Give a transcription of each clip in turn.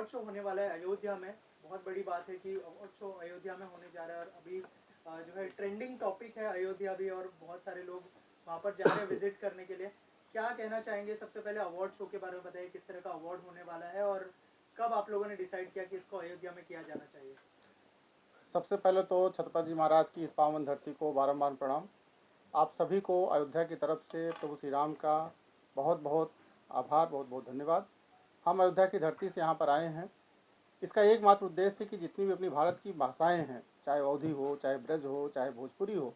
Award show होने वाला है अयोध्या में। बहुत बड़ी बात है कि अवार्ड शो अयोध्या में होने जा रहा है और अभी जो है ट्रेंडिंग टॉपिक है अयोध्या भी, और बहुत सारे लोग वहाँ पर जा रहे हैं विजिट करने के लिए। क्या कहना चाहेंगे? सबसे पहले अवार्ड शो के बारे में बताइए, किस तरह का अवार्ड होने वाला है और कब आप लोगों ने डिसाइड किया कि इसको अयोध्या में किया जाना चाहिए? सबसे पहले तो छत्रपति जी महाराज की इस पावन धरती को बारंबार प्रणाम। आप सभी को अयोध्या की तरफ से प्रभु श्री राम का बहुत बहुत आभार, बहुत बहुत धन्यवाद। हम अयोध्या की धरती से यहाँ पर आए हैं। इसका एकमात्र उद्देश्य है कि जितनी भी अपनी भारत की भाषाएं हैं, चाहे अवधी हो, चाहे ब्रज हो, चाहे भोजपुरी हो,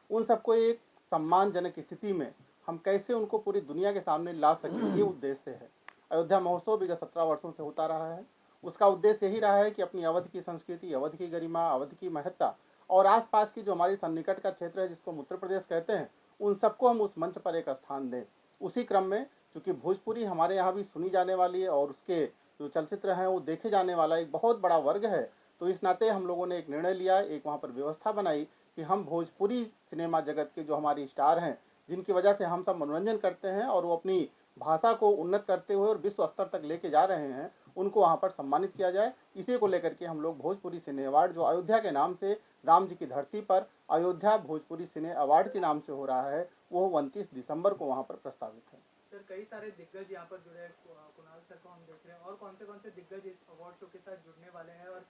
उन सबको एक सम्मानजनक स्थिति में हम कैसे उनको पूरी दुनिया के सामने ला सकें, ये उद्देश्य है। अयोध्या महोत्सव विगत 17 वर्षों से होता रहा है। उसका उद्देश्य यही रहा है कि अपनी अवध की संस्कृति, अवध की गरिमा, अवध की महत्ता और आसपास की जो हमारी सन्निकट का क्षेत्र है जिसको हम उत्तर प्रदेश कहते हैं, उन सबको हम उस मंच पर एक स्थान दें। उसी क्रम में चूँकि भोजपुरी हमारे यहाँ भी सुनी जाने वाली है और उसके जो चलचित्र हैं वो देखे जाने वाला एक बहुत बड़ा वर्ग है, तो इस नाते हम लोगों ने एक निर्णय लिया, एक वहाँ पर व्यवस्था बनाई कि हम भोजपुरी सिनेमा जगत के जो हमारी स्टार हैं, जिनकी वजह से हम सब मनोरंजन करते हैं और वो अपनी भाषा को उन्नत करते हुए और विश्व स्तर तक लेके जा रहे हैं, उनको वहाँ पर सम्मानित किया जाए। इसी को लेकर के हम लोग भोजपुरी सिने अवार्ड, जो अयोध्या के नाम से, राम जी की धरती पर अयोध्या भोजपुरी सिने अवार्ड के नाम से हो रहा है, वो 29 दिसंबर को वहाँ पर प्रस्तावित है। सर, कई सारे दिग्गज यहाँ पर जुड़े हैं। कुणाल सर को हम देख रहे हैं, और कौन से दिग्गज इस अवार्ड शो के साथ जुड़ने वाले हैं? और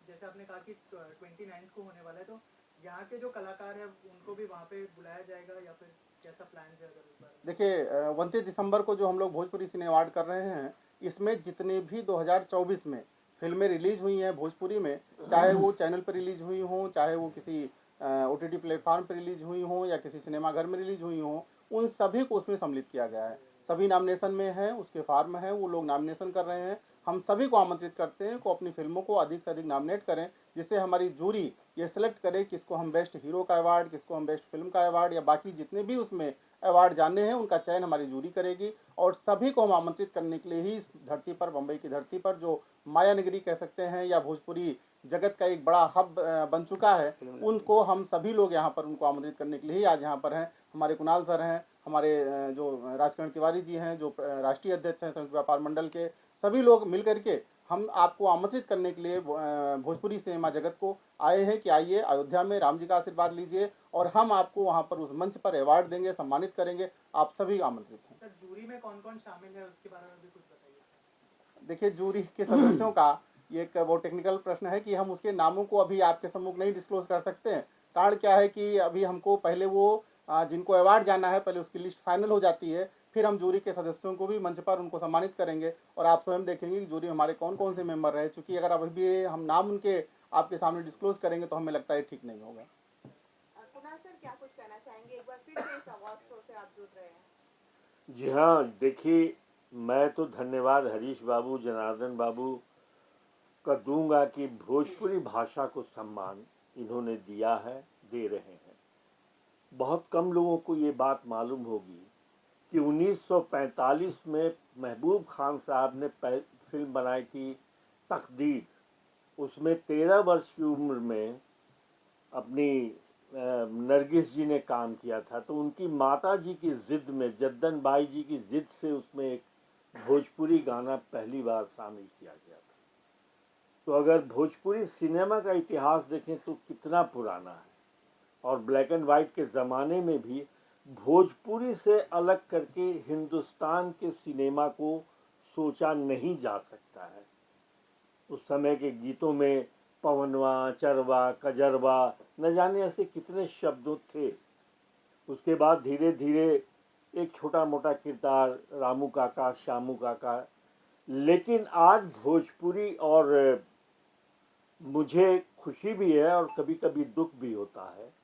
जैसे आपने कहा कि 29 को होने वाला है, तो यहाँ के जो कलाकार हैं उनको भी वहाँ पे बुलाया जाएगा या फिर कैसा प्लान है? अगर इस बारे में देखिए, 29 दिसंबर को जो हम लोग भोजपुरी सिने अवार्ड कर रहे हैं, इसमें जितने भी 2024 में फिल्में रिलीज हुई हैं भोजपुरी में, चाहे वो चैनल पर रिलीज हुई हों, चाहे वो किसी OTT प्लेटफॉर्म पर रिलीज हुई हों या किसी सिनेमाघर में रिलीज हुई हों, उन सभी को उसमें सम्मिलित किया गया है। सभी नामिनेशन में हैं, उसके फार्म है, वो लोग नामिनेशन कर रहे हैं। हम सभी को आमंत्रित करते हैं को अपनी फिल्मों को अधिक से अधिक नॉमिनेट करें, जिससे हमारी जूरी ये सिलेक्ट करे किसको हम बेस्ट हीरो का अवार्ड, किसको हम बेस्ट फिल्म का अवार्ड, या बाकी जितने भी उसमें अवार्ड जानने हैं उनका चयन हमारी जूरी करेगी। और सभी को हम आमंत्रित करने के लिए ही इस धरती पर, बम्बई की धरती पर, जो माया नगरी कह सकते हैं या भोजपुरी जगत का एक बड़ा हब बन चुका है, उनको हम सभी लोग यहाँ पर उनको आमंत्रित करने के लिए ही आज यहाँ पर हैं। हमारे कुणाल सर हैं, हमारे जो राजकरण तिवारी जी हैं, जो राष्ट्रीय अध्यक्ष हैं संयुक्त व्यापार मंडल के, सभी लोग मिल करके हम आपको आमंत्रित करने के लिए भोजपुरी सिनेमा जगत को आए हैं कि आइए अयोध्या में राम जी का आशीर्वाद लीजिए और हम आपको वहाँ पर उस मंच पर अवार्ड देंगे, सम्मानित करेंगे। आप सभी आमंत्रित हैं। सर, जूरी में कौन कौन शामिल है उसके बारे में भी कुछ बताइए। देखिए, जूरी के सदस्यों का ये एक वो टेक्निकल प्रश्न है कि हम उसके नामों को अभी आपके सम्मुख नहीं डिस्क्लोज कर सकते हैं। कारण क्या है कि अभी हमको पहले वो जिनको अवार्ड जाना है, पहले उसकी लिस्ट फाइनल हो जाती है, फिर हम जूरी के सदस्यों को भी मंच पर उनको सम्मानित करेंगे और आप स्वयं देखेंगे कि जूरी में हमारे कौन कौन से मेंबर रहे। चूंकि अगर अभी हम नाम उनके आपके सामने डिस्क्लोज करेंगे तो हमें लगता है ठीक नहीं होगा। कुणाल सर, क्या कुछ कहना चाहेंगे? एक बार फिर से इस अवार्ड शो से आप जुड़ रहे हैं। जी हाँ, देखिए, मैं तो धन्यवाद हरीश बाबू, जनार्दन बाबू का दूंगा कि भोजपुरी भाषा को सम्मान इन्होंने दिया है, दे रहे हैं। बहुत कम लोगों को ये बात मालूम होगी कि 1945 में महबूब खान साहब ने फिल्म बनाई थी तकदीर। उसमें 13 वर्ष की उम्र में अपनी नरगिस जी ने काम किया था, तो उनकी माता जी की जिद में, जद्दन बाई जी की जिद से उसमें एक भोजपुरी गाना पहली बार शामिल किया गया था। तो अगर भोजपुरी सिनेमा का इतिहास देखें तो कितना पुराना है, और ब्लैक एंड वाइट के ज़माने में भी भोजपुरी से अलग करके हिंदुस्तान के सिनेमा को सोचा नहीं जा सकता है। उस समय के गीतों में पवनवा, चरवा, कजरवा, न जाने ऐसे कितने शब्दों थे। उसके बाद धीरे धीरे एक छोटा मोटा किरदार रामू काका, श्यामू काका। लेकिन आज भोजपुरी, और मुझे खुशी भी है और कभी कभी दुख भी होता है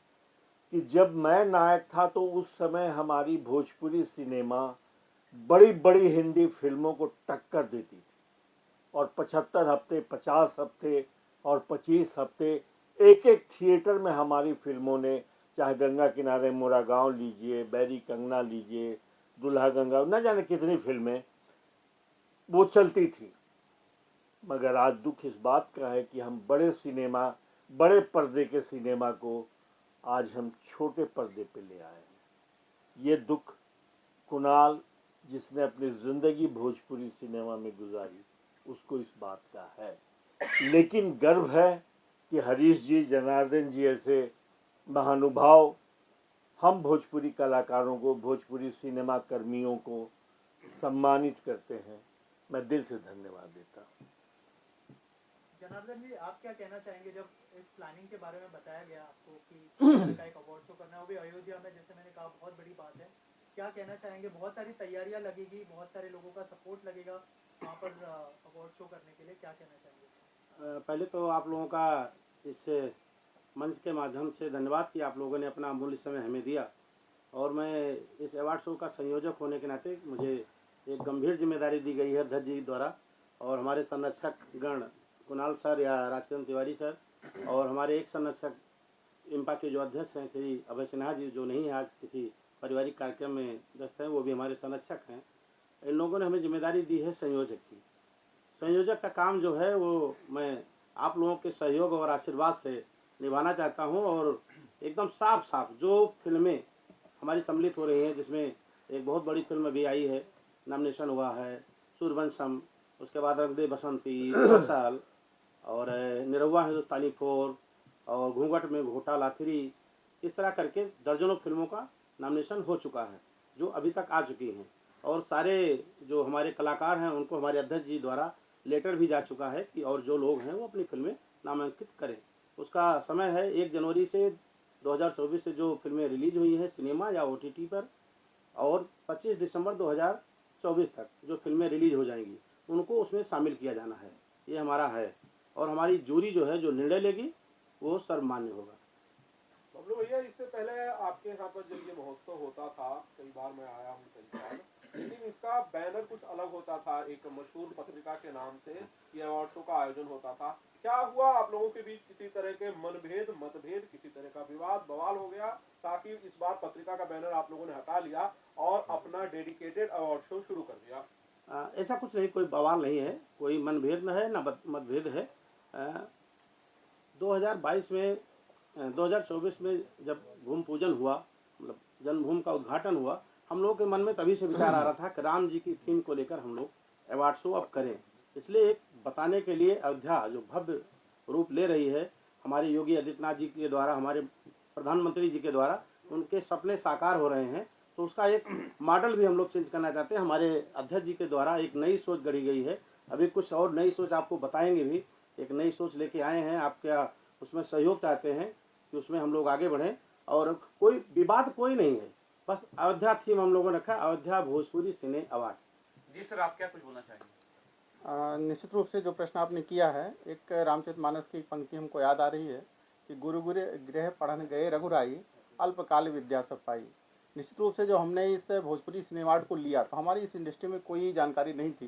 कि जब मैं नायक था तो उस समय हमारी भोजपुरी सिनेमा बड़ी बड़ी हिंदी फिल्मों को टक्कर देती थी, और 75 हफ्ते, 50 हफ्ते और 25 हफ्ते एक एक थिएटर में हमारी फिल्मों ने, चाहे गंगा किनारे मोरा गांव लीजिए, बैरी कंगना लीजिए, दुल्हा गंगा, न जाने कितनी फिल्में वो चलती थी। मगर आज दुख इस बात का है कि हम बड़े सिनेमा, बड़े पर्दे के सिनेमा को आज हम छोटे पर्दे पे ले आए हैं। ये दुख कुणाल, जिसने अपनी ज़िंदगी भोजपुरी सिनेमा में गुजारी, उसको इस बात का है। लेकिन गर्व है कि हरीश जी, जनार्दन जी ऐसे महानुभाव हम भोजपुरी कलाकारों को, भोजपुरी सिनेमा कर्मियों को सम्मानित करते हैं। मैं दिल से धन्यवाद देता हूँ। जनार्दन जी, आप क्या कहना चाहेंगे जब इस प्लानिंग के बारे में बताया गया आपको कि इस तरह का एक अवार्ड शो करना है, वो भी अयोध्या में, जैसे मैंने कहा बहुत बड़ी बात है, क्या कहना चाहेंगे? बहुत सारी तैयारियां लगेगी, बहुत सारे लोगों का सपोर्ट लगेगा वहाँ पर अवार्ड शो करने के लिए, क्या कहना चाहेंगे? पहले तो आप लोगों का इस मंच के माध्यम से धन्यवाद कि आप लोगों ने अपना अमूल्य समय हमें दिया, और मैं इस अवार्ड शो का संयोजक होने के नाते मुझे एक गंभीर जिम्मेदारी दी गई है अध्यक्ष जी द्वारा, और हमारे संरक्षक गण कुणाल सर या राजकिरण तिवारी सर, और हमारे एक संरक्षक इम्पा के जो अध्यक्ष हैं श्री अभय सिन्हा जी, जो नहीं है आज किसी पारिवारिक कार्यक्रम में व्यस्त हैं, वो भी हमारे संरक्षक हैं। इन लोगों ने हमें जिम्मेदारी दी है संयोजक की। संयोजक का काम जो है वो मैं आप लोगों के सहयोग और आशीर्वाद से निभाना चाहता हूं, और एकदम साफ साफ जो फिल्में हमारी सम्मिलित हो रही हैं, जिसमें एक बहुत बड़ी फिल्म अभी आई है, नॉमिनेशन हुआ है, सूर्यवंशम, उसके बाद रंग दे बसंती, फसल, और निरहुआ हिंदुस्तानी 4, और घूंघट में घोटाला 3, इस तरह करके दर्जनों फिल्मों का नॉमिनेशन हो चुका है जो अभी तक आ चुकी हैं, और सारे जो हमारे कलाकार हैं उनको हमारे अध्यक्ष जी द्वारा लेटर भी जा चुका है कि और जो लोग हैं वो अपनी फिल्में नामांकित करें। उसका समय है 1 जनवरी से 2024 से जो फिल्में रिलीज हुई हैं सिनेमा या OTT पर, और 25 दिसंबर 2024 तक जो फिल्में रिलीज हो जाएंगी उनको उसमें शामिल किया जाना है, ये हमारा है। और हमारी जूरी जो है जो निर्णय लेगी वो सर्वमान्य होगा। बबलू भैया, इससे पहले आपके यहाँ पर जब ये महोत्सव होता था, कई बार मैं आया हूँ कई बार, लेकिन इसका बैनर कुछ अलग होता था, एक मशहूर पत्रिका के नाम से ये अवार्ड शो का आयोजन होता था। क्या हुआ आप लोगों के बीच किसी तरह के मतभेद, किसी तरह का विवाद बवाल हो गया, ताकि इस बार पत्रिका का बैनर आप लोगों ने हटा लिया और अपना डेडिकेटेड अवार्ड शो शुरू कर दिया? ऐसा कुछ नहीं, कोई बवाल नहीं है, कोई मनभेद न है न मतभेद है। 2022 में 2024 में जब भूमि पूजन हुआ, मतलब जन्मभूमि का उद्घाटन हुआ, हम लोगों के मन में तभी से विचार आ रहा था कि राम जी की थीम को लेकर हम लोग अवार्ड शो अब करें। इसलिए एक बताने के लिए अयोध्या जो भव्य रूप ले रही है, हमारे योगी आदित्यनाथ जी के द्वारा, हमारे प्रधानमंत्री जी के द्वारा उनके सपने साकार हो रहे हैं, तो उसका एक मॉडल भी हम लोग चेंज करना चाहते हैं। हमारे अध्यक्ष जी के द्वारा एक नई सोच गढ़ी गई है, अभी कुछ और नई सोच आपको बताएंगे भी, एक नई सोच लेके आए हैं। आप क्या उसमें सहयोग चाहते हैं कि उसमें हम लोग आगे बढ़ें, और कोई विवाद कोई नहीं है, बस अयोध्या थीम हम लोगों ने रखा, अयोध्या भोजपुरी सिने अवार्ड। जी सर, आप क्या कुछ बोलना चाहेंगे? निश्चित रूप से जो प्रश्न आपने किया है, एक रामचरितमानस की पंक्ति हमको याद आ रही है कि गुरु गृह पढ़न गए रघुराई, अल्पकाल विद्या सब पाई। निश्चित रूप से जो हमने इस भोजपुरी सिने अवार्ड को लिया, तो हमारी इस इंडस्ट्री में कोई जानकारी नहीं थी।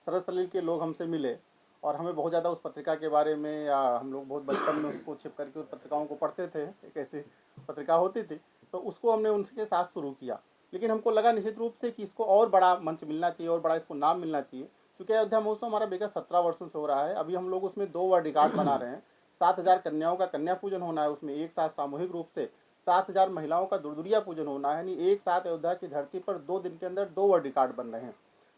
सरल सलील के लोग हमसे मिले और हमें बहुत ज़्यादा उस पत्रिका के बारे में, या हम लोग बहुत बचपन में उसको छिप करके उस पत्रिकाओं को पढ़ते थे, एक ऐसी पत्रिका होती थी, तो उसको हमने उनके साथ शुरू किया। लेकिन हमको लगा निश्चित रूप से कि इसको और बड़ा मंच मिलना चाहिए, और बड़ा इसको नाम मिलना चाहिए, क्योंकि अयोध्या महोत्सव हमारा विगत 17 वर्षों से हो रहा है। अभी हम लोग उसमें 2 वर्ल्ड रिकॉर्ड बना रहे हैं। 7000 कन्याओं का कन्या पूजन होना है, उसमें एक साथ सामूहिक रूप से 7000 महिलाओं का दुर्दुरिया पूजन होना है, यानी एक साथ अयोध्या की धरती पर 2 दिन के अंदर 2 वर्ल्ड रिकॉर्ड बन रहे हैं।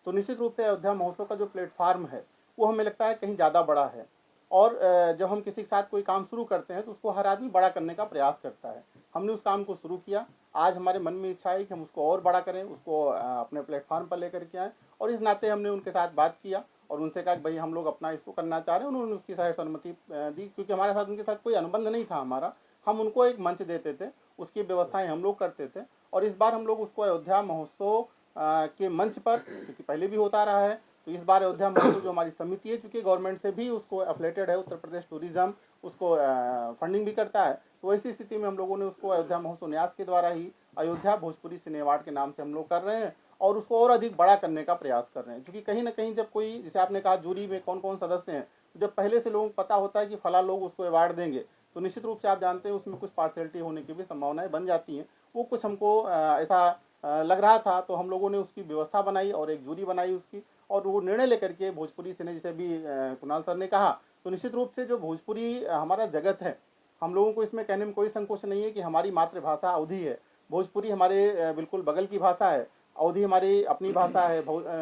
तो निश्चित रूप से अयोध्या महोत्सव का जो प्लेटफार्म है वो हमें लगता है कहीं ज़्यादा बड़ा है, और जब हम किसी के साथ कोई काम शुरू करते हैं तो उसको हर आदमी बड़ा करने का प्रयास करता है। हमने उस काम को शुरू किया। आज हमारे मन में इच्छा है कि हम उसको और बड़ा करें, उसको अपने प्लेटफार्म पर लेकर के आएँ, और इस नाते हमने उनके साथ बात किया और उनसे कहा कि भाई हम लोग अपना इसको करना चाह रहे हैं। उन्होंने उसकी सहमति दी, क्योंकि हमारे साथ उनके साथ कोई अनुबंध नहीं था हमारा। हम उनको एक मंच देते थे, उसकी व्यवस्थाएं हम लोग करते थे, और इस बार हम लोग उसको अयोध्या महोत्सव के मंच पर, क्योंकि पहले भी होता रहा है, तो इस बार अयोध्या महोत्सव जो हमारी समिति है, चूँकि गवर्नमेंट से भी उसको एफिलेटेड है, उत्तर प्रदेश टूरिज्म उसको फंडिंग भी करता है, तो ऐसी स्थिति में हम लोगों ने उसको अयोध्या महोत्सव न्यास के द्वारा ही अयोध्या भोजपुरी सिने अवार्ड के नाम से हम लोग कर रहे हैं, और उसको और अधिक बड़ा करने का प्रयास कर रहे हैं। क्योंकि कहीं ना कहीं जब कोई, जैसे आपने कहा जूरी में कौन कौन सदस्य हैं, जब पहले से लोगों को पता होता है कि फला लोग उसको अवार्ड देंगे, तो निश्चित रूप से आप जानते हैं उसमें कुछ पार्शलिटी होने की भी संभावनाएं बन जाती हैं। वो कुछ हमको ऐसा लग रहा था, तो हम लोगों ने उसकी व्यवस्था बनाई और एक जूरी बनाई उसकी, और वो निर्णय लेकर के भोजपुरी सिने, जैसे भी कुणाल सर ने कहा, तो निश्चित रूप से जो भोजपुरी हमारा जगत है, हम लोगों को इसमें कहने में कोई संकोच नहीं है कि हमारी मातृभाषा अवधी है। भोजपुरी हमारे बिल्कुल बगल की भाषा है, अवधी हमारी अपनी भाषा है,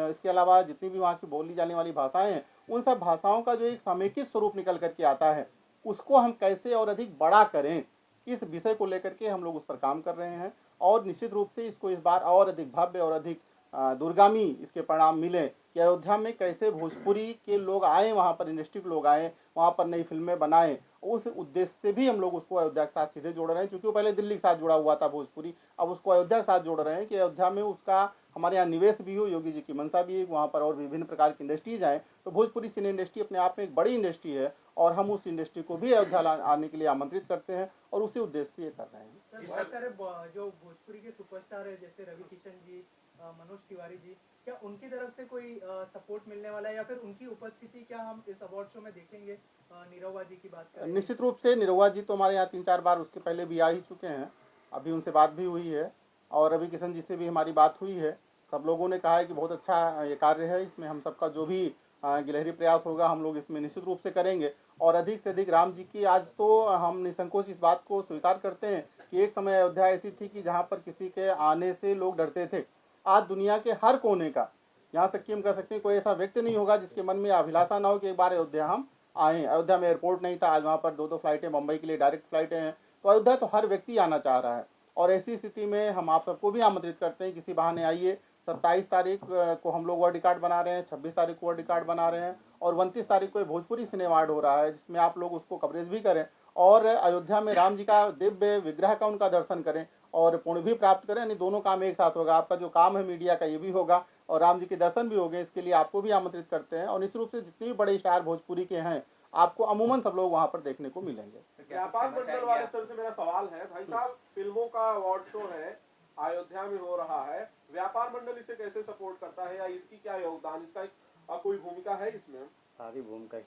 इसके अलावा जितनी भी वहाँ की बोली जाने वाली भाषाएं हैं, उन सब भाषाओं का जो एक समेकित स्वरूप निकल करके आता है, उसको हम कैसे और अधिक बड़ा करें, इस विषय को लेकर के हम लोग उस पर काम कर रहे हैं। और निश्चित रूप से इसको इस बार और अधिक भव्य और अधिक दूरगामी इसके परिणाम मिले कि अयोध्या में कैसे भोजपुरी के लोग आए, वहाँ पर इंडस्ट्री के लोग आए, वहाँ पर नई फिल्में बनाएं। उस उद्देश्य से भी हम लोग उसको अयोध्या के साथ सीधे जोड़ रहे हैं, क्योंकि वो पहले दिल्ली के साथ जुड़ा हुआ था भोजपुरी, अब उसको अयोध्या के साथ जोड़ रहे हैं कि अयोध्या में उसका हमारे यहाँ निवेश भी हो, योगी जी की मंशा भी है, वहाँ पर और विभिन्न प्रकार की इंडस्ट्रीज आए। तो भोजपुरी सिने इंडस्ट्री अपने आप में एक बड़ी इंडस्ट्री है और हम उस इंडस्ट्री को भी अयोध्या आने के लिए आमंत्रित करते हैं और उसी उद्देश्य से ये कर रहे हैं। सर, बहुत सारे जो भोजपुरी के सुपरस्टार है जैसे रवि किशन जी, मनोज तिवारी जी, क्या उनकी तरफ से कोई सपोर्ट मिलने वाला है या फिर उनकी उपस्थिति क्या हम इस अवार्ड शो में देखेंगे? निरहुआ जी की बात करें। निश्चित रूप से निरहुआ जी तो हमारे यहाँ 3-4 बार उसके पहले भी आ ही चुके हैं, अभी उनसे बात भी हुई है और रवि किशन जी से भी हमारी बात हुई है। सब लोगों ने कहा है कि बहुत अच्छा ये कार्य है, इसमें हम सबका जो भी गिलहरी प्रयास होगा हम लोग इसमें निश्चित रूप से करेंगे और अधिक से अधिक राम जी की। आज तो हम निसंकोच इस बात को स्वीकार करते हैं कि एक समय अयोध्या ऐसी थी कि जहाँ पर किसी के आने से लोग डरते थे। आज दुनिया के हर कोने का, यहाँ तक कि हम कह सकते हैं कोई ऐसा व्यक्ति नहीं होगा जिसके मन में अभिलाषा ना हो कि एक बार अयोध्या हम आएँ। अयोध्या में एयरपोर्ट नहीं था, आज वहाँ पर 2-2 फ्लाइटें मुंबई के लिए डायरेक्ट फ्लाइटें हैं। तो अयोध्या तो हर व्यक्ति आना चाह रहा है और ऐसी स्थिति में हम आप सबको भी आमंत्रित करते हैं, किसी बहाने आइए। 27 तारीख को हम लोग वर्ल्ड रिकॉर्ड बना रहे हैं, 26 तारीख को वर्ल्ड रिकॉर्ड बना रहे हैं और 29 तारीख को भोजपुरी सिने अवार्ड हो रहा है, जिसमें आप लोग उसको कवरेज भी करें और अयोध्या में राम जी का दिव्य विग्रह का उनका दर्शन करें और पुण्य भी प्राप्त करें। यानी दोनों काम एक साथ होगा, आपका जो काम है मीडिया का ये भी होगा और राम जी के दर्शन भी होंगे। इसके लिए आपको भी आमंत्रित करते हैं और निश्चित रूप से जितने भी बड़े स्टार भोजपुरी के हैं आपको अमूमन सब लोग वहाँ पर देखने को मिलेंगे। व्यापार मंडल वाले सर से मेरा सवाल है, भाई साहब फिल्मों का अवार्ड शो है, अयोध्या में हो रहा है, व्यापार मंडल इसे कैसे सपोर्ट करता है या इसकी क्या योगदान, इसका कोई भूमिका है इसमें? सारी भूमिका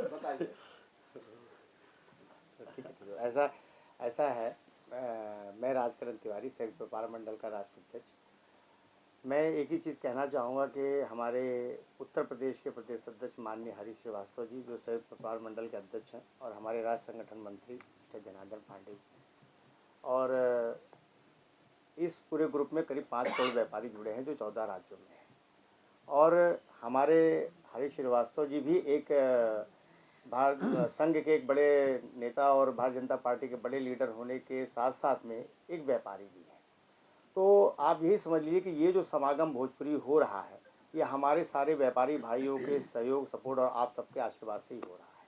बताइए। ऐसा है, मैं राजकरण तिवारी, संयुक्त व्यापार मंडल का राष्ट्र अध्यक्ष। मैं एक ही चीज़ कहना चाहूँगा कि हमारे उत्तर प्रदेश के प्रदेश अध्यक्ष माननीय हरीश श्रीवास्तव जी, जो संयुक्त व्यापार मंडल के अध्यक्ष हैं, और हमारे राज्य संगठन मंत्री मिस्टर जनार्दन पांडे जी, और इस पूरे ग्रुप में करीब 5 करोड़ व्यापारी जुड़े हैं जो 14 राज्यों में हैं। और हमारे हरीश श्रीवास्तव जी भी एक भारत संघ के एक बड़े नेता और भारतीय जनता पार्टी के बड़े लीडर होने के साथ साथ में एक व्यापारी भी हैं। तो आप यही समझ लीजिए कि ये जो समागम भोजपुरी हो रहा है, ये हमारे सारे व्यापारी भाइयों के सहयोग, सपोर्ट और आप सबके आशीर्वाद से ही हो रहा है।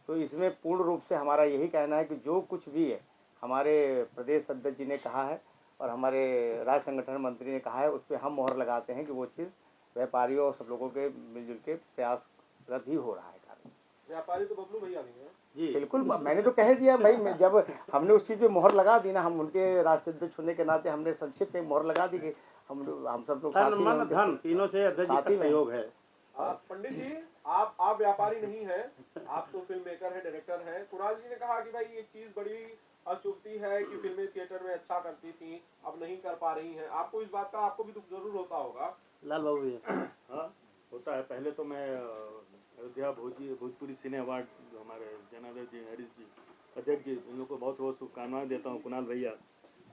तो इसमें पूर्ण रूप से हमारा यही कहना है कि जो कुछ भी है हमारे प्रदेश अध्यक्ष जी ने कहा है और हमारे राज्य संगठन मंत्री ने कहा है, उस पर हम मोहर लगाते हैं कि वो चीज़ व्यापारियों और सब लोगों के मिलजुल के प्रयासरत ही हो रहा है। व्यापारी तो बबलू भैया भी हैं जी, बिल्कुल, मैंने तो कह दिया भाई, जब हमने उस चीज़ पे मोहर लगा दी ना, हम उनके राष्ट्रीय अध्यक्ष होने के नाते हमने संक्षिप्त में मोहर लगा दी कि हम सब लोग तन मन धन तीनों से अध्यक्ष जी का सहयोग है। पंडित जी, आप व्यापारी नहीं हैं, आप तो फिल्म मेकर है, डायरेक्टर है। कुणाल जी ने कहा कि भाई एक चीज बड़ी अचूकती है कि फिल्में थिएटर में अच्छा करती थी, अब नहीं कर पा रही हैं। आपको इस बात का आपको भी दुख जरूर होता होगा। लाल बाबू भैया। हाँ, होता है। पहले तो मैं अयोध्या भोजपुरी सिने अवार्ड जो हमारे जनार्दन जी, हरीश जी, अध्यक्ष जी, इन लोगों को बहुत बहुत शुभकामनाएं देता हूँ। कुणाल भैया,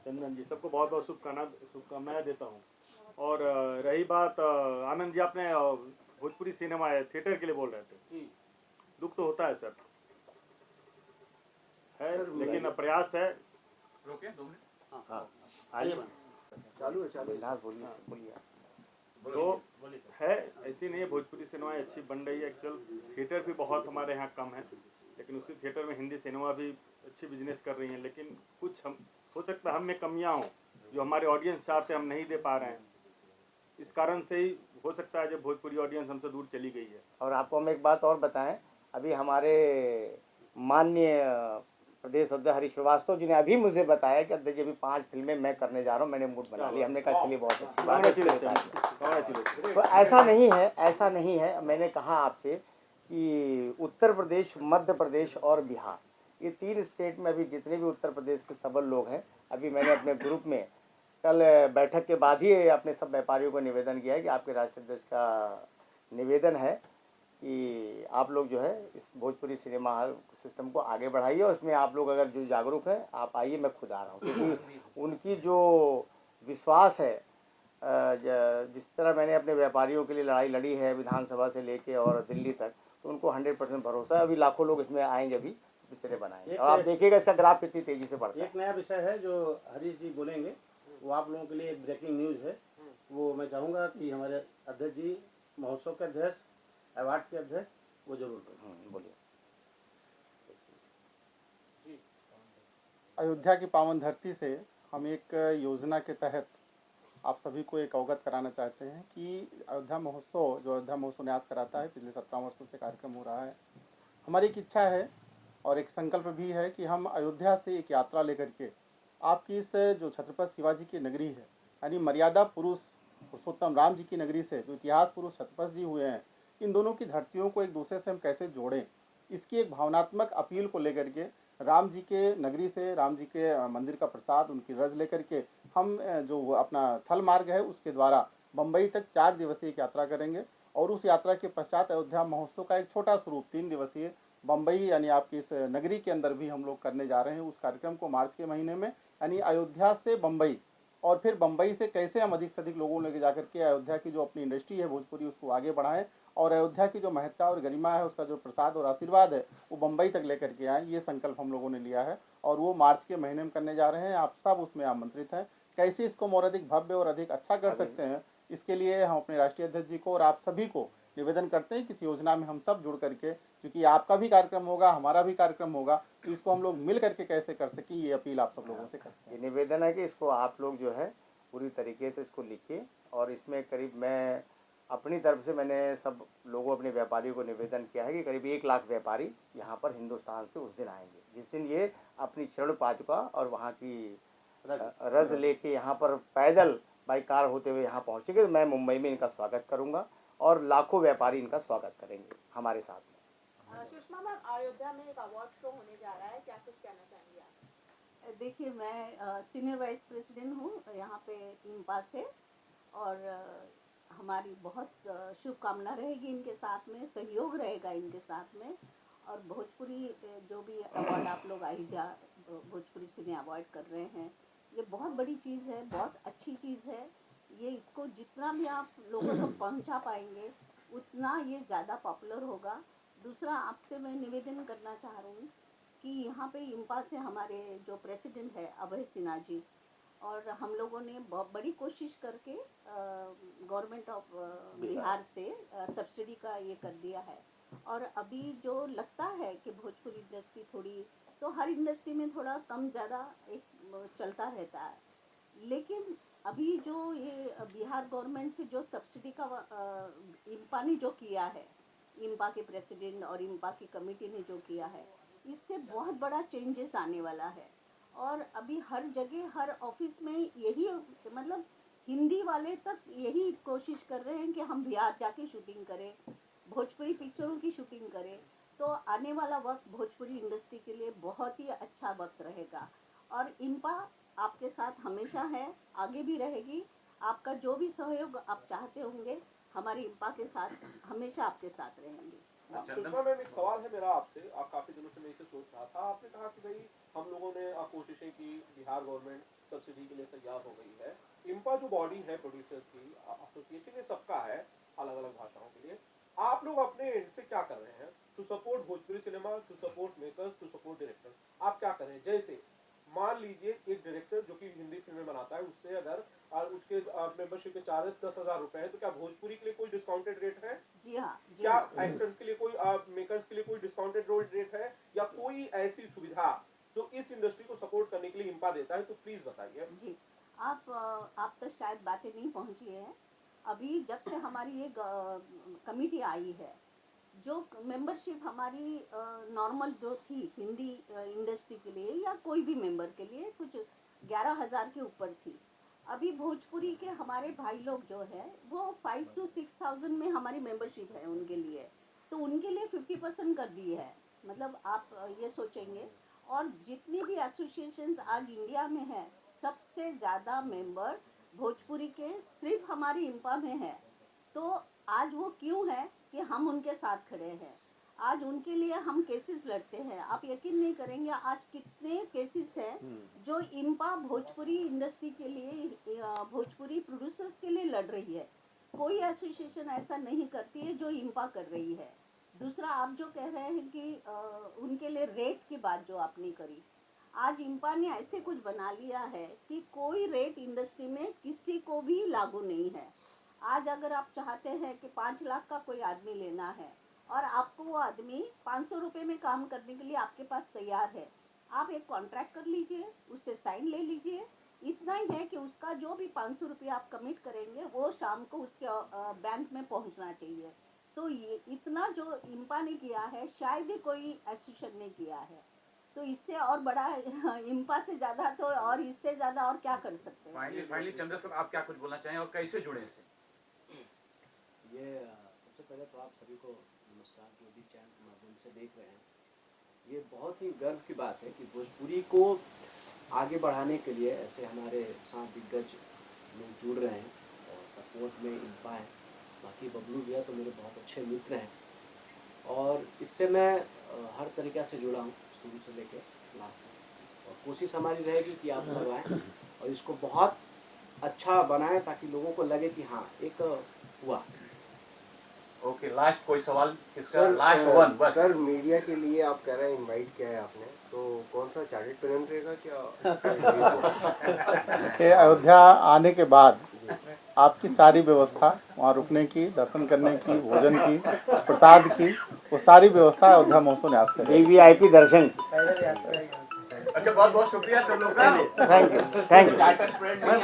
चंदन जी, सबको बहुत बहुत शुभकामनाएं देता हूँ। और रही बात आनंद जी, आपने भोजपुरी सिनेमा थिएटर के लिए बोल रहे थे, दुख तो होता है सर, है, लेकिन प्रयास है। चालू है, बोलिए। तो है, ऐसी नहीं है, भोजपुरी सिनेमा अच्छी बन रही है। एक्चुअल थिएटर भी बहुत हमारे यहाँ कम है, लेकिन उसी थिएटर में हिंदी सिनेमा भी अच्छी बिजनेस कर रही है। लेकिन कुछ हम हो सकता है हम में कमियाँ हों जो हमारे ऑडियंस चाहते हम नहीं दे पा रहे हैं, इस कारण से ही हो सकता है जब भोजपुरी ऑडियंस हमसे दूर चली गई है। और आपको हम एक बात और बताएं, अभी हमारे माननीय प्रदेश अध्यक्ष हरीश श्रीवास्तव जी ने अभी मुझे बताया कि अध्यक्ष जी अभी 5 फिल्में मैं करने जा रहा हूं, मैंने मूड बना लिया। हमने कहा चलिए बहुत अच्छी बात है। तो ऐसा नहीं है। मैंने कहा आपसे कि उत्तर प्रदेश, मध्य प्रदेश और बिहार, ये 3 स्टेट में अभी जितने भी उत्तर प्रदेश के सबल लोग हैं, अभी मैंने अपने ग्रुप में कल बैठक के बाद ही अपने सब व्यापारियों को निवेदन किया है कि आपके राष्ट्रीय अध्यक्ष का निवेदन है कि आप लोग जो है इस भोजपुरी सिनेमा हॉल सिस्टम को आगे बढ़ाइए और इसमें आप लोग अगर जो जागरूक हैं आप आइए, मैं खुद आ रहा हूँ। क्योंकि उनकी जो विश्वास है जिस तरह मैंने अपने व्यापारियों के लिए लड़ाई लड़ी है विधानसभा से लेके और दिल्ली तक, तो उनको 100% भरोसा है। अभी लाखों लोग इसमें आएंगे, अभी पिक्चरें बनाएंगे और आप देखिएगा इसका ग्राफ कितनी तेजी से बढ़ता है। एक नया विषय है जो हरीश जी बोलेंगे, वो आप लोगों के लिए एक ब्रेकिंग न्यूज़ है। वो मैं चाहूँगा कि हमारे अध्यक्ष जी, महोत्सव के अध्यक्ष, अवार्ड के अध्यक्ष, वो जरूर बोलें। बोलिए। अयोध्या की पावन धरती से हम एक योजना के तहत आप सभी को एक अवगत कराना चाहते हैं कि अयोध्या महोत्सव, जो अयोध्या महोत्सव न्यास कराता है, पिछले 17 वर्षों से कार्यक्रम हो रहा है। हमारी एक इच्छा है और एक संकल्प भी है कि हम अयोध्या से एक यात्रा लेकर के आपकी इस जो छत्रपति शिवाजी की नगरी है, यानी मर्यादा पुरुष पुरुषोत्तम राम जी की नगरी से जो इतिहास पुरुष छत्रपति जी हुए हैं, इन दोनों की धरतियों को एक दूसरे से हम कैसे जोड़ें, इसकी एक भावनात्मक अपील को लेकर के राम जी के नगरी से, राम जी के मंदिर का प्रसाद, उनकी रज लेकर के हम जो अपना थल मार्ग है उसके द्वारा बम्बई तक 4 दिवसीय एक यात्रा करेंगे और उस यात्रा के पश्चात अयोध्या महोत्सव का एक छोटा स्वरूप 3 दिवसीय बम्बई यानी आपकी इस नगरी के अंदर भी हम लोग करने जा रहे हैं। उस कार्यक्रम को मार्च के महीने में, यानी अयोध्या से बम्बई, और फिर बम्बई से कैसे हम अधिक से अधिक लोगों लेके जाकर के अयोध्या की जो अपनी इंडस्ट्री है भोजपुरी, उसको आगे बढ़ाएं और अयोध्या की जो महत्ता और गरिमा है, उसका जो प्रसाद और आशीर्वाद है, वो बम्बई तक लेकर के आए। ये संकल्प हम लोगों ने लिया है और वो मार्च के महीने में करने जा रहे हैं। आप सब उसमें आमंत्रित हैं। कैसे इसको और अधिक भव्य और अधिक अच्छा कर सकते हैं, इसके लिए हम अपने राष्ट्रीय अध्यक्ष जी को और आप सभी को निवेदन करते हैं कि इस योजना में हम सब जुड़ करके, क्योंकि आपका भी कार्यक्रम होगा, हमारा भी कार्यक्रम होगा, तो इसको हम लोग मिल करके कैसे कर सकें, ये अपील आप सब लोगों से करते हैं। ये निवेदन है कि इसको आप लोग जो है पूरी तरीके से इसको लिखिए और इसमें करीब मैं अपनी तरफ से मैंने सब लोगों, अपने व्यापारियों को निवेदन किया है कि करीब 1 लाख व्यापारी यहाँ पर हिंदुस्तान से उस दिन आएंगे जिस दिन ये अपनी शरण पादुका और वहाँ की रज लेके यहाँ पर पैदल बाई कार होते हुए यहाँ पहुँचेंगे। मैं मुंबई में इनका स्वागत करूँगा और लाखों व्यापारी इनका स्वागत करेंगे हमारे साथ में। सुषमा मैम, अयोध्या में एक अवार्ड शो होने जा रहा है, क्या कुछ कहना चाहेंगे आप? देखिए, मैं सीनियर वाइस प्रेसिडेंट हूँ यहाँ पे इंपा से और हमारी बहुत शुभकामना रहेगी इनके साथ में, सहयोग रहेगा इनके साथ में। और भोजपुरी जो भी अवार्ड आप लोग अयोध्या भोजपुरी सिने अवार्ड कर रहे हैं, ये बहुत बड़ी चीज़ है, बहुत अच्छी चीज़ है। ये इसको जितना भी आप लोगों तक पहुंचा पाएंगे उतना ये ज़्यादा पॉपुलर होगा। दूसरा, आपसे मैं निवेदन करना चाह रही हूँ कि यहाँ पे इंपा से हमारे जो प्रेसिडेंट है अभय सिन्हा जी, और हम लोगों ने बहुत बड़ी कोशिश करके गवर्नमेंट ऑफ बिहार से सब्सिडी का ये कर दिया है। और अभी जो लगता है कि भोजपुरी इंडस्ट्री थोड़ी, तो हर इंडस्ट्री में थोड़ा कम ज़्यादा एक चलता रहता है, लेकिन अभी जो ये बिहार गवर्नमेंट से जो सब्सिडी का इंपा ने जो किया है, इंपा के प्रेसिडेंट और इंपा की कमेटी ने जो किया है, इससे बहुत बड़ा चेंजेस आने वाला है। और अभी हर जगह, हर ऑफिस में यही, मतलब हिंदी वाले तक यही कोशिश कर रहे हैं कि हम बिहार जाके शूटिंग करें, भोजपुरी पिक्चरों की शूटिंग करें। तो आने वाला वक्त भोजपुरी इंडस्ट्री के लिए बहुत ही अच्छा वक्त रहेगा और इंपा आपके साथ हमेशा है, आगे भी रहेगी। आपका जो भी सहयोग आप चाहते होंगे, हमारे इंपा के साथ हमेशा आपके साथ रहेंगे। सुषमा मैम, एक सवाल है मेरा आपसे। काफी दिनों से मैं इसे सोच रहा था। आपने कहा कि भाई हम लोगों ने कोशिशें की, बिहार गवर्नमेंट सब्सिडी के लिए तैयार हो गई है। इंपा जो बॉडी है प्रोड्यूसर्स की, एसोसिएशन ये सबका है अलग अलग भाषाओं के लिए। आप लोग अपने एंड से क्या कर रहे हैं to support Bhojpuri cinema, to support makers, to support directors? आप क्या कर रहे हैं? जैसे मान लीजिए एक डायरेक्टर जो कि हिंदी फिल्में बनाता है, उससे अगर उसके मेंबरशिप के चार्जेस 10,000 रुपए है, तो क्या भोजपुरी के लिए कोई डिस्काउंटेड रेट है? जी हाँ। क्या एक्टर्स के लिए कोई, मेकर्स के लिए कोई डिस्काउंटेड रेट है, या कोई ऐसी सुविधा जो इस इंडस्ट्री को सपोर्ट करने के लिए इंपा देता है? तो प्लीज बताइए। जी, आप तक शायद बातें नहीं पहुंची है। अभी जब से हमारी ये कमेटी आई है, जो मेंबरशिप हमारी नॉर्मल जो थी हिंदी इंडस्ट्री के लिए या कोई भी मेंबर के लिए, कुछ 11,000 के ऊपर थी। अभी भोजपुरी के हमारे भाई लोग जो है वो 5 to 6,000 में हमारी मेंबरशिप है उनके लिए, तो उनके लिए 50% कर दी है। मतलब आप ये सोचेंगे, और जितनी भी एसोसिएशंस आज इंडिया में है, सबसे ज़्यादा मेंबर भोजपुरी के सिर्फ हमारी इंपा में है। तो आज वो क्यों है कि हम उनके साथ खड़े हैं। आज उनके लिए हम केसेस लड़ते हैं। आप यकीन नहीं करेंगे आज कितने केसेस हैं जो इम्पा भोजपुरी इंडस्ट्री के लिए, भोजपुरी प्रोड्यूसर्स के लिए लड़ रही है। कोई एसोसिएशन ऐसा नहीं करती है जो इम्पा कर रही है। दूसरा, आप जो कह रहे हैं कि उनके लिए रेट की बात जो आपने करी, आज इम्पा ने ऐसे कुछ बना लिया है कि कोई रेट इंडस्ट्री में किसी को भी लागू नहीं है। आज अगर आप चाहते हैं कि 5 लाख का कोई आदमी लेना है और आपको वो आदमी 500 रुपये में काम करने के लिए आपके पास तैयार है, आप एक कॉन्ट्रैक्ट कर लीजिए, उससे साइन ले लीजिए। इतना ही है कि उसका जो भी 500 रुपये आप कमिट करेंगे वो शाम को उसके बैंक में पहुंचना चाहिए। तो ये इतना जो इम्पा ने किया है शायद ही कोई एसोसिएशन ने किया है। तो इससे और बड़ा इम्पा से ज़्यादा तो और इससे ज़्यादा और क्या कर सकते हैं। फाइनली चंद्र सर, आप क्या कुछ बोलना चाहें और कैसे जुड़े इससे? ये सबसे पहले तो आप सभी को नमस्कार, जो भी चैनल के माध्यम से देख रहे हैं। ये बहुत ही गर्व की बात है कि भोजपुरी को आगे बढ़ाने के लिए ऐसे हमारे साथ दिग्गज लोग जुड़ रहे हैं और सपोर्ट में इम्पा है। बाकी बबलू भैया तो मेरे बहुत अच्छे मित्र हैं और इससे मैं हर तरीक़े से जुड़ा हूँ, शुरू से लेकर लास्ट तक। और कोशिश हमारी रहेगी कि आप करवाएं और इसको बहुत अच्छा बनाएं ताकि लोगों को लगे कि हाँ एक हुआ। ओके, लास्ट कोई सवाल इसका? लास्ट वन बस। सर, मीडिया के लिए आप कह रहे हैं इनवाइट किया है आपने, तो कौन सा चार्टेड पेरेंट रहेगा क्या? कि अयोध्या आने के बाद आपकी सारी व्यवस्था, वहाँ रुकने की, दर्शन करने की, भोजन की, प्रसाद की, वो सारी व्यवस्था अयोध्या महोत्सव न्यास करेगी। वीवीआईपी दर्शन। अच्छा, बहुत बहुत शुक्रिया सब लोग का। Thank you. Charter friend